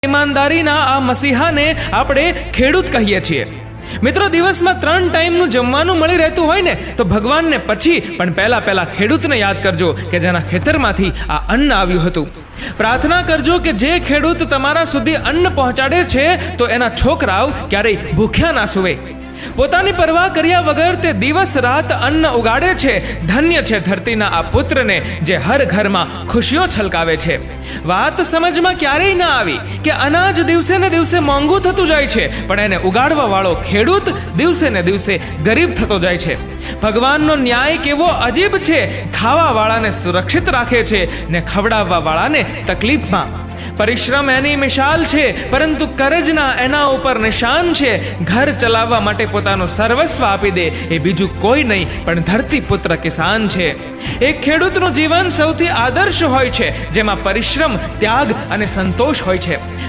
ઈમાનદારીના આ મસીહાને આપણે ખેડૂત કહીએ છીએ. મિત્રો, દિવસમાં 3 ટાઈમનું જમવાનું મળી રહેતું હોય ને તો ભગવાનને પછી પણ પહેલા ખેડૂતને યાદ કરજો કે જેના ખેતરમાંથી આ અન્ન આવ્યું હતું. પ્રાર્થના કરજો કે જે ખેડૂત તમારા સુધી અન્ન પહોંચાડે છે તો એના છોકરાઓ ક્યારેય ભૂખ્યા ના સૂવે. પોતાની પરવા કર્યા વગર તે દિવસ રાત અન્ન ઉગાડે છે. ધન્ય છે ધરતીના આ પુત્રને જે હર ઘરમાં ખુશીઓ છલકાવે છે. વાત સમજમાં ક્યારેય ના આવી કે અનાજ દિવસે ને દિવસે મોંઘું થતું જાય છે, પણ એને ઉગાડવા વાળો ખેડૂત દિવસે ને દિવસે ગરીબ થતો જાય છે. ભગવાનનો ન્યાય કેવો અજીબ છે. ખાવા વાળાને સુરક્ષિત રાખે છે ને ખવડાવવા વાળાને તકલીફમાં. પરિશ્રમ એની મિસાલ છે, પરંતુ કરજના એના ઉપર નિશાન છે. ઘર ચલાવવા માટે પોતાનું સર્વસ્વ આપી દે એ બીજું કોઈ નહીં પણ ધરતી પુત્ર કિસાન છે. એક ખેડૂતનું જીવન સૌથી આદર્શ હોય છે, જેમાં પરિશ્રમ, ત્યાગ અને સંતોષ હોય છે.